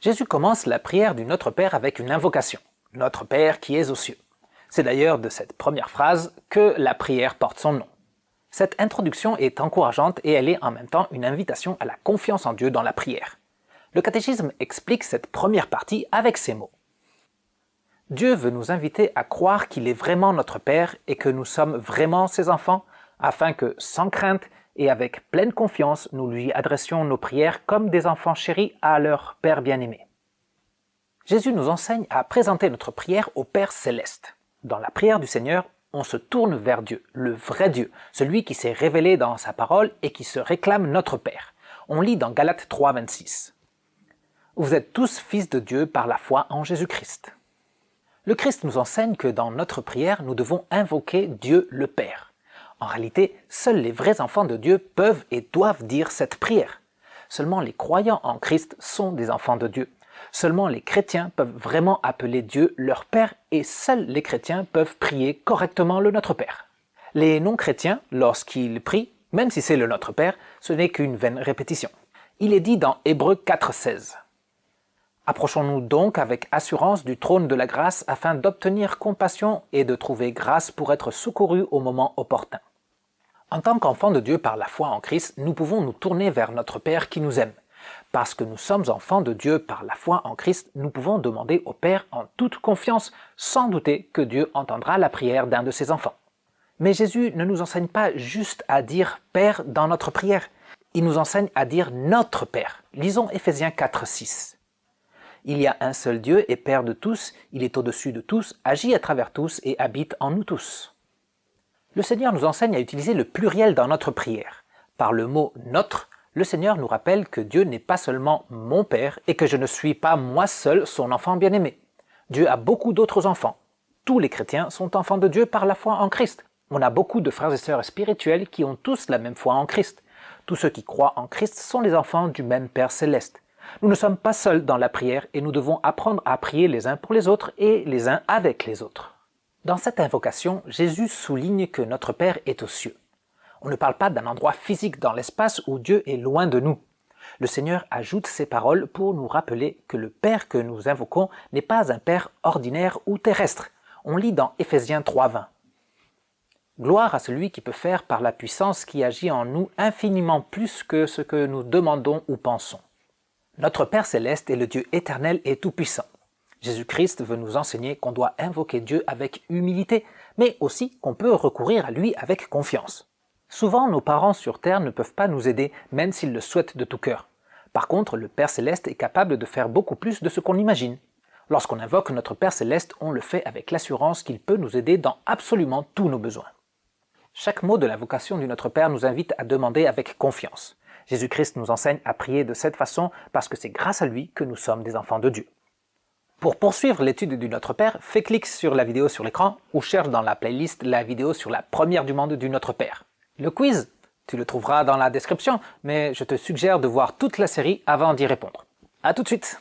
Jésus commence la prière du Notre Père avec une invocation, « Notre Père qui es aux cieux ». C'est d'ailleurs de cette première phrase que la prière porte son nom. Cette introduction est encourageante et elle est en même temps une invitation à la confiance en Dieu dans la prière. Le catéchisme explique cette première partie avec ces mots. Dieu veut nous inviter à croire qu'il est vraiment notre Père et que nous sommes vraiment ses enfants, afin que, sans crainte et avec pleine confiance, nous lui adressions nos prières comme des enfants chéris à leur Père bien-aimé. Jésus nous enseigne à présenter notre prière au Père céleste. Dans la prière du Seigneur, on se tourne vers Dieu, le vrai Dieu, celui qui s'est révélé dans sa parole et qui se réclame notre Père. On lit dans Galates 3, 26. « Vous êtes tous fils de Dieu par la foi en Jésus-Christ. » Le Christ nous enseigne que dans notre prière, nous devons invoquer Dieu le Père. En réalité, seuls les vrais enfants de Dieu peuvent et doivent dire cette prière. Seulement les croyants en Christ sont des enfants de Dieu. Seulement les chrétiens peuvent vraiment appeler Dieu leur Père et seuls les chrétiens peuvent prier correctement le Notre Père. Les non-chrétiens, lorsqu'ils prient, même si c'est le Notre Père, ce n'est qu'une vaine répétition. Il est dit dans Hébreux 4,16. « Approchons-nous donc avec assurance du trône de la grâce afin d'obtenir compassion et de trouver grâce pour être secourus au moment opportun. » En tant qu'enfants de Dieu par la foi en Christ, nous pouvons nous tourner vers notre Père qui nous aime. Parce que nous sommes enfants de Dieu par la foi en Christ, nous pouvons demander au Père en toute confiance, sans douter que Dieu entendra la prière d'un de ses enfants. Mais Jésus ne nous enseigne pas juste à dire « Père » dans notre prière. Il nous enseigne à dire « Notre Père ». Lisons Éphésiens 4, 6. « Il y a un seul Dieu et Père de tous, il est au-dessus de tous, agit à travers tous et habite en nous tous. » Le Seigneur nous enseigne à utiliser le pluriel dans notre prière. Par le mot « notre », le Seigneur nous rappelle que Dieu n'est pas seulement mon Père et que je ne suis pas moi seul son enfant bien-aimé. Dieu a beaucoup d'autres enfants. Tous les chrétiens sont enfants de Dieu par la foi en Christ. On a beaucoup de frères et sœurs spirituels qui ont tous la même foi en Christ. Tous ceux qui croient en Christ sont les enfants du même Père céleste. Nous ne sommes pas seuls dans la prière et nous devons apprendre à prier les uns pour les autres et les uns avec les autres. Dans cette invocation, Jésus souligne que notre Père est aux cieux. On ne parle pas d'un endroit physique dans l'espace où Dieu est loin de nous. Le Seigneur ajoute ces paroles pour nous rappeler que le Père que nous invoquons n'est pas un Père ordinaire ou terrestre. On lit dans Éphésiens 3,20. « Gloire à celui qui peut faire par la puissance qui agit en nous infiniment plus que ce que nous demandons ou pensons. » Notre Père céleste est le Dieu éternel et tout-puissant. Jésus-Christ veut nous enseigner qu'on doit invoquer Dieu avec humilité, mais aussi qu'on peut recourir à lui avec confiance. Souvent, nos parents sur terre ne peuvent pas nous aider, même s'ils le souhaitent de tout cœur. Par contre, le Père céleste est capable de faire beaucoup plus de ce qu'on imagine. Lorsqu'on invoque notre Père céleste, on le fait avec l'assurance qu'il peut nous aider dans absolument tous nos besoins. Chaque mot de l'invocation du Notre Père nous invite à demander avec confiance. Jésus-Christ nous enseigne à prier de cette façon parce que c'est grâce à lui que nous sommes des enfants de Dieu. Pour poursuivre l'étude du Notre Père, fais clic sur la vidéo sur l'écran ou cherche dans la playlist la vidéo sur la première du monde du Notre Père. Le quiz, tu le trouveras dans la description, mais je te suggère de voir toute la série avant d'y répondre. À tout de suite!